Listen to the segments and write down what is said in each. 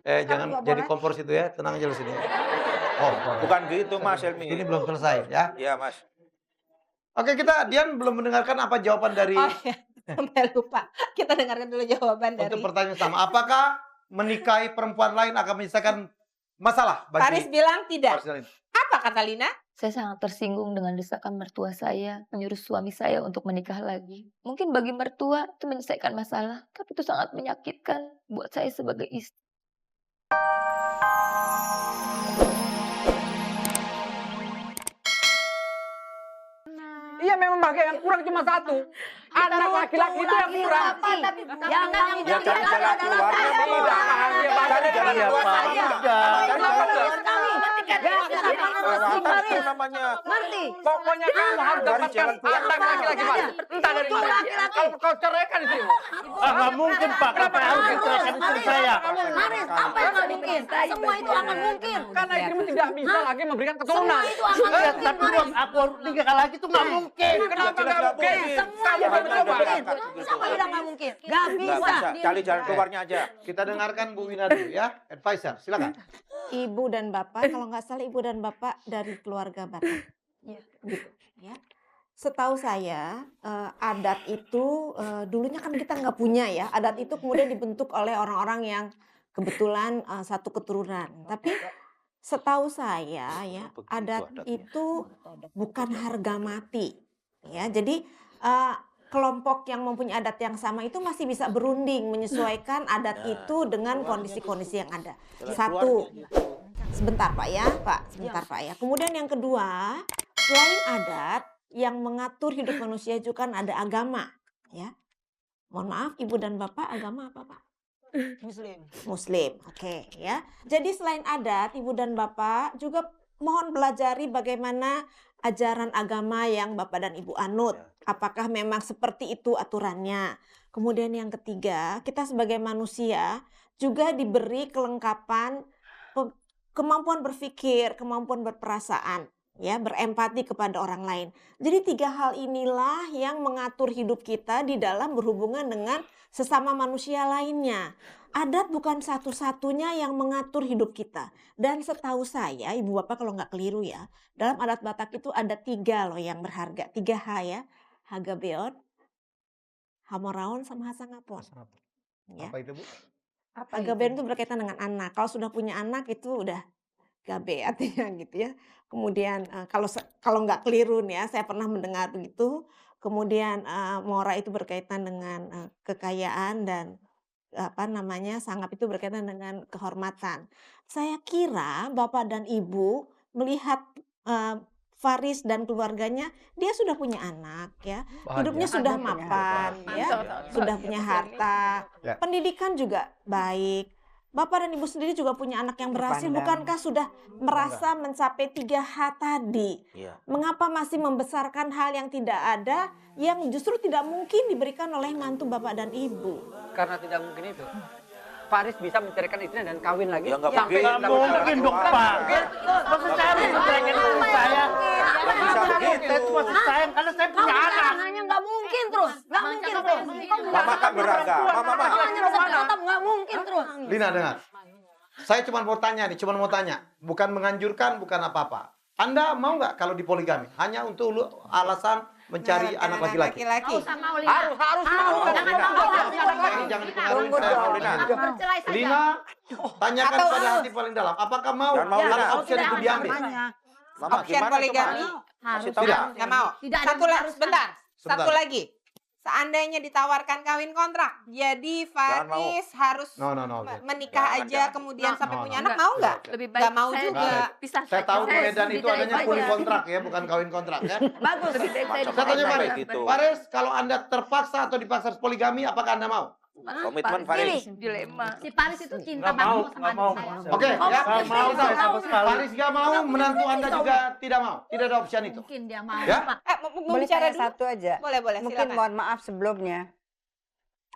Jangan nggak jadi boleh. kompor situ ya, tenang aja lu sini. Oh, boleh. Bukan gitu Mas Helmi. Ini belum selesai ya. Iya Mas. Oke, Dian belum mendengarkan apa jawaban dari Oh iya, sampai lupa. Kita dengarkan dulu jawaban untuk dari pertanyaan sama. Apakah menikahi perempuan lain akan menyelesaikan masalah Faris bagi bilang tidak. Faris dan Lina? Apa kata Lina? Saya sangat tersinggung dengan desakan mertua saya menyuruh suami saya untuk menikah lagi. Mungkin bagi mertua itu menyelesaikan masalah, tapi itu sangat menyakitkan buat saya sebagai istri. Iya memang bagian yang kurang cuma satu. Anak laki-laki itu yang kurang. Jangan Ya cari jalan keluarnya Tidak, Cari jalan Iya, keluarnya. Perawatan itu namanya. Ngerti? Pokoknya kamu harus Cari dapatkan jalan keluar. anak laki-laki Mas. Entah dari mana. Kalau kau ceraikan istrimu. Nggak mungkin Pak, kenapa harus diceraikan istri saya? Maris, apa yang nggak mungkin? Semua itu akan mungkin. Karena istrimu tidak bisa lagi memberikan keturunan. Semua itu akan Ya, mungkin, tapi Maris. aku harus nikah lagi itu nggak mungkin. Kenapa jelas nggak nggak mungkin? mungkin. Semua Kamu itu belum nggak coba. mungkin. Gitu. Siapa bilang nggak mungkin? Nggak Nggak bisa. bisa. Cari jalan keluarnya aja. Kita dengarkan Bu Wina dulu ya, advisor. Silakan. Ibu dan bapak, kalau nggak salah ibu dan bapak dari keluarga Batak. Iya. Gitu ya. Setahu saya adat itu dulunya kan kita nggak punya ya. Adat itu kemudian dibentuk oleh orang-orang yang kebetulan satu keturunan. Tapi setahu saya ya Begitu adat adatnya. itu bukan harga mati. Ya, jadi kelompok yang mempunyai adat yang sama itu masih bisa berunding menyesuaikan adat itu dengan kondisi-kondisi yang ada. Satu, sebentar Pak ya, sebentar Pak ya. Kemudian yang kedua, selain adat yang mengatur hidup manusia juga kan ada agama, ya. Mohon maaf, Ibu dan Bapak agama apa Pak? Muslim. Muslim, oke ya. Jadi selain adat, Ibu dan Bapak juga mohon pelajari bagaimana ajaran agama yang Bapak dan Ibu anut. Apakah memang seperti itu aturannya? Kemudian yang ketiga, kita sebagai manusia juga diberi kelengkapan kemampuan berpikir, kemampuan berperasaan, ya, berempati kepada orang lain. Jadi 3 hal inilah yang mengatur hidup kita di dalam berhubungan dengan sesama manusia lainnya. Adat bukan satu-satunya yang mengatur hidup kita. Dan setahu saya, Ibu Bapak kalau nggak keliru ya, dalam adat Batak itu ada 3 loh yang berharga. 3 H ya, Hagabeot, Hamoraon, sama Hasangapon. Ya. Apa itu Bu? Hagabeot itu berkaitan dengan anak. Kalau sudah punya anak itu udah gabe artinya gitu ya. Kemudian kalau nggak keliru nih ya, saya pernah mendengar begitu. Kemudian Mora itu berkaitan dengan kekayaan dan sangap itu berkaitan dengan kehormatan. Saya kira Bapak dan Ibu melihat Faris dan keluarganya, dia sudah punya anak ya, hidupnya sudah mapan ya, sudah punya harta, Ya. pendidikan juga baik. Bapak dan Ibu sendiri juga punya anak yang berhasil, bukankah sudah merasa mencapai 3 H tadi? Iya. Mengapa masih membesarkan hal yang tidak ada, yang justru tidak mungkin diberikan oleh mantu Bapak dan Ibu? Karena tidak mungkin itu. Faris bisa menceraikan istrinya dan kawin lagi. Ya nggak Sampai mungkin. Nggak mungkin dong Pak. Maksud saya harus menceraikan istri saya. Nggak bisa begitu. Saya cuma sayang karena saya punya anak. Nanya nggak mungkin terus. Nggak mungkin terus. Mama kan beragama. Mama. Hanya tetap nggak mungkin terus. Lina dengar. Saya cuma mau tanya. Bukan menganjurkan, bukan apa-apa. Anda mau nggak kalau dipoligami? Hanya untuk alasan mencari anak laki-laki. Nggak usah mau, Lina. Harus mau. Jangan dipengaruhi Tunggu saya dong. mau Lina. Bercerai saja. Lina, tanyakan pada hati paling dalam. Apakah mau Jangan mau, kalau Lina. option itu diambil? Mama Option gimana poligami coba? harus. Kasih tahu ya. Nggak mau. Tidak ada Satu lagi, sebentar. Sebentar. Satu lagi. Seandainya ditawarkan kawin kontrak, jadi Faris harus No. menikah Jangan, aja jangan. kemudian sampai No, punya no. anak, mau nggak? Lebih Nggak mau saya juga. pisah Saya tahu di saja. Medan itu Saya adanya lebih puli baik kontrak ya, bukan kawin kontrak ya. Bagus. Lebih baik saya Macam Saya tanya Kayak Faris. gitu. Faris, kalau Anda terpaksa atau dipaksa poligami, apakah Anda mau? Komitmen Faris. Dilema. Si Paris itu cinta Nggak mau, banget sama nggak mau. adik saya. Oke, ya. Nggak mau saya sama sekali. Faris nggak mau, menantu Anda juga tidak mau. Tidak ada opsi itu. Mungkin dia mau, Ya? Pak. Mau Boleh bicara tanya dulu? satu aja? Boleh, Mungkin silakan. mohon maaf sebelumnya.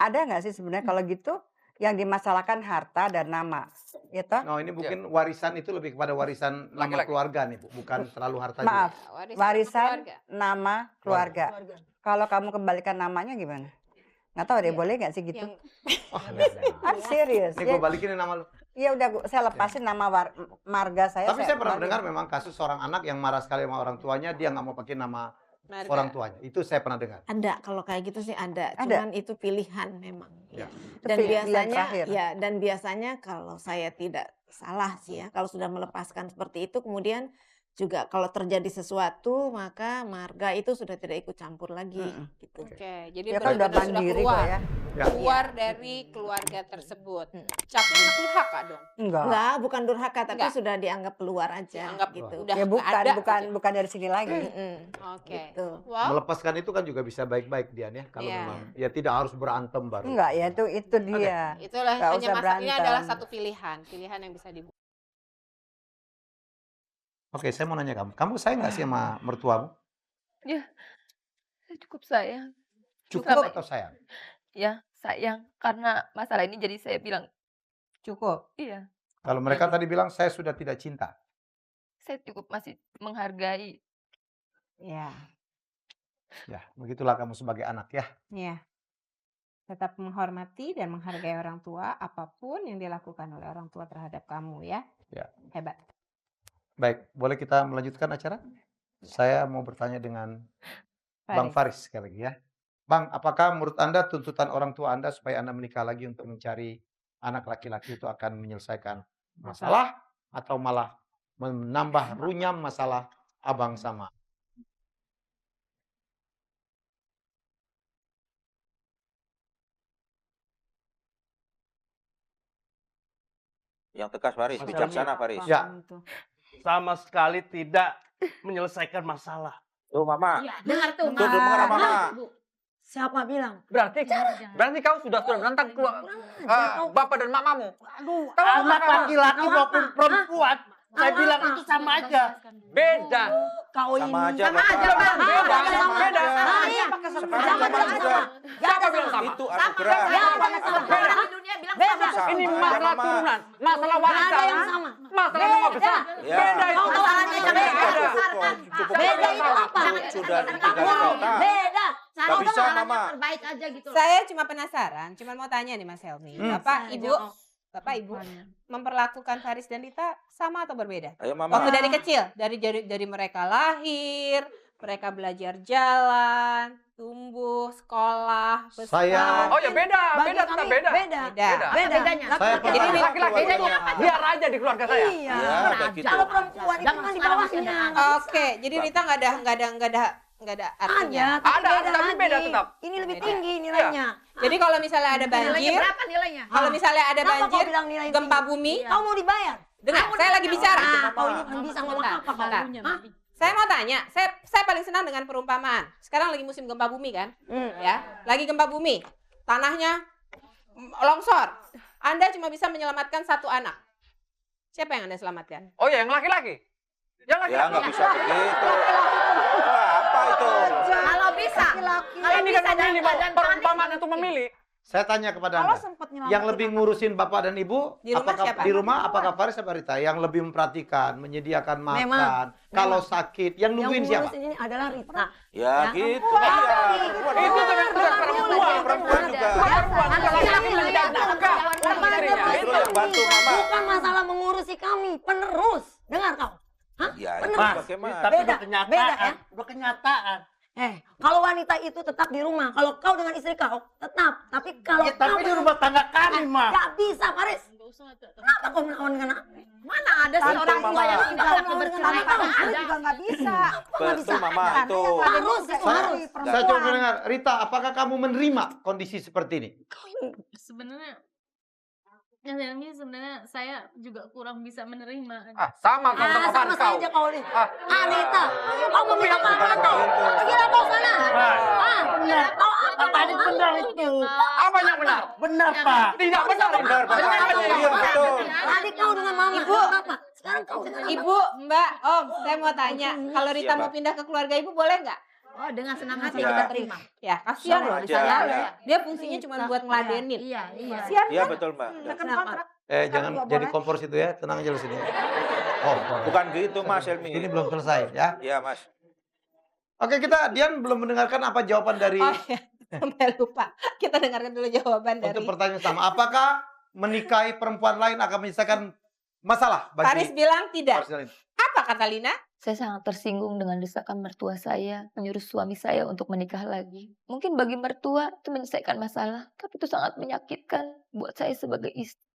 Ada nggak sih sebenarnya kalau gitu yang dimasalahkan harta dan nama, gitu? No, ini mungkin warisan itu lebih kepada warisan nama Laki-laki. keluarga nih, Bu. Bukan terlalu harta Maaf, juga. warisan keluarga. nama keluarga. Kalau kamu kembalikan namanya gimana? Nggak tahu deh, boleh nggak sih gitu? Yang Serius. Ini Ya, gue balikin nama lu. Iya udah saya lepasin nama marga saya. Tapi saya pernah kembali. dengar memang kasus seorang anak yang marah sekali sama orang tuanya, dia nggak mau pakai nama Marga. orang tuanya. Itu saya pernah dengar. Ada, kalau kayak gitu sih ada. Ada. Cuman itu pilihan memang. Ya. Itu Dan pilihan biasanya, terakhir. ya, dan biasanya kalau saya tidak salah sih ya, kalau sudah melepaskan seperti itu, kemudian juga kalau terjadi sesuatu, maka marga itu sudah tidak ikut campur lagi. Gitu. Oke, jadi Ya kan udah benar-benar sudah mandiri keluar. kok ya. Ya. Keluar dari keluarga tersebut. Capnya durhaka dong. Enggak. Enggak, bukan durhaka, tapi Enggak. sudah dianggap keluar aja. Dianggap gitu. udah Ya nggak ada gitu. bukan dari sini lagi. Mm-mm. Oke. Gitu. Wow. Melepaskan itu kan juga bisa baik-baik Dian ya. Kalau Iya. memang ya tidak harus berantem baru. Enggak ya itu dia. Itulah Nggak hanya usah masalah ini berantem. adalah satu pilihan yang bisa dibuat. Oke, saya mau nanya kamu. Kamu sayang nggak sih sama mertuamu? Ya, saya cukup sayang. Cukup Sama- atau sayang? Ya, sayang. Karena masalah ini jadi saya bilang, Cukup. iya, Kalau mereka tadi bilang saya sudah tidak cinta. saya cukup masih menghargai. Ya, Ya, begitulah kamu sebagai anak ya. Ya. Tetap menghormati dan menghargai orang tua apapun yang dilakukan oleh orang tua terhadap kamu ya. Ya. Hebat. Baik, boleh kita melanjutkan acara? Saya mau bertanya dengan Bang Faris sekali lagi ya. Bang, apakah menurut Anda tuntutan orang tua Anda supaya Anda menikah lagi untuk mencari anak laki-laki itu akan menyelesaikan masalah atau malah menambah runyam masalah abang sama? Yang tegas Faris, Mas bijaksana Helmi. Faris. Ya. Sama sekali tidak menyelesaikan masalah. Tuh Mama, Dengar tuh. tuh dengar Mama. Siapa bilang? Berarti kau sudah menentang bapak dan mamamu. Aduh, Anak laki-laki maupun perempuan, saya bilang itu sama aja. Beda. kau ini. Sama aja, Sama Bapak. aja, Bang. Beda, Sama beda. aja. Sama Iya. Sekarang Sama zaman aja. juga. Siapa bilang sama? Itu anugerah. Ya, orang di dunia bilang Beda. sama. Sama Ini aja, masalah Mama. turunan, masalah Nggak wanita. ada yang sama. Masalah nama besar. Ya. Beda itu. Kau masalahnya Beda. beda. Cukup Beda beda. itu apa? Sudah tinggal di kota. Beda. Nggak Kau bisa, tuh malah Mama. terbaik aja gitu. Saya cuma penasaran, cuma mau tanya nih Mas Helmi. Bapak, Ibu, memperlakukan Faris dan Dita sama atau berbeda? Ayo Mama. Waktu dari kecil, dari mereka lahir, mereka belajar jalan, tumbuh, sekolah, besar. Saya- Oh ya beda, Bagi beda tetap kami beda. Beda. Beda. Apa bedanya? Saya Laki-laki. pernah- Jadi Laki-laki bedanya apa? biar aja di keluarga saya. Iya. Ya, kayak gitu. Kalau perempuan itu kan di bawahnya. Oke, jadi Rita nggak ada artinya. Ada, tapi Ada, beda tapi lagi. beda tetap. Ini lebih Beda. tinggi nilainya. Jadi kalau misalnya ada Nilainya banjir, berapa nilainya? kalau misalnya ada Kenapa kau banjir, bilang nilai gempa tinggi? bumi, Kau mau dibayar? dengar, saya lagi bicara. Kau ini kan bisa ngomong apa kau? Bentar. Hah? Saya mau tanya, saya paling senang dengan perumpamaan. Sekarang lagi musim gempa bumi kan? Ya, lagi gempa bumi. Tanahnya longsor. Anda cuma bisa menyelamatkan satu anak. Siapa yang Anda selamatkan? Oh ya yang laki-laki. Yang Ya laki-laki. nggak bisa begitu. Wah, apa itu? Kalau bisa. Kalau Ini bisa kan dan memilih, badan perumpamaan untuk memilih. Saya tanya kepada Kalau Anda. sempat Yang lebih ngurusin bapak dan ibu, Di rumah siapa? di rumah apakah Faris atau Rita? Yang lebih memperhatikan, menyediakan makan, Memang. kalau sakit, yang yang nungguin siapa? ngurus ini adalah Rita. Ya gitu. Iya. Itu tugas perempuan. Perempuan juga. Perempuan juga laki-laki menjadi nafkah untuk istrinya. Itu yang bantu Mama. Bukan masalah mengurusi kami, penerus. Dengar kau. Hah? Ya, itu Mas, bagaimana? tapi Beda, udah kenyataan. beda ya. Udah kenyataan. Kalau wanita itu tetap di rumah, kalau kau dengan istri kau tetap. Tapi kalau Ya, tapi di rumah tangga kami, Ma. Gak bisa, Faris. Kenapa kau melawan dengan aku? Mana ada sih Betul, orang tua Mama. yang tidak laku bercerai? Ada juga nggak bisa. Betul Mama itu. Harus, itu harus. Saya coba mendengar, Rita, apakah kamu menerima kondisi seperti ini? Sebenarnya Mas Helmi, sebenarnya saya juga kurang bisa menerima. Sama kau sama Sama kau. saja kau nih. Ah. Anita, kau mau bilang apa Bukan kau? begitu. Gila kau sana. Mas, Kau apa? tadi benar itu. Apa yang benar? Benar, Pak. Tidak benar. Benar, Pak. Iya, betul. Tadi kau dengan mama. Ibu. Apa? Sekarang kau dengan Ibu, Mbak, Om, saya mau tanya, kalau Rita Siapa? mau pindah ke keluarga Ibu boleh nggak? Oh, dengan senang hati Ya. kita terima. Ya, kasihan Sama loh di aja, sana. ya. Dia fungsinya cuma buat ngeladenin. Iya, iya. Kasihan Iya kan? betul Mbak. Kenapa? Jangan jadi kompor situ ya, tenang aja di sini. Oh, Bukan gitu Mas Helmi. ini belum selesai ya. Iya Mas. Oke, Dian belum mendengarkan apa jawaban dari Oh iya, sampai lupa. Kita dengarkan dulu jawaban dari untuk pertanyaan sama. Apakah menikahi perempuan lain akan menyelesaikan masalah Faris bagi bilang tidak. Faris lain. Apa kata Lina? Saya sangat tersinggung dengan desakan mertua saya menyuruh suami saya untuk menikah lagi. Mungkin bagi mertua itu menyelesaikan masalah, tapi itu sangat menyakitkan buat saya sebagai istri.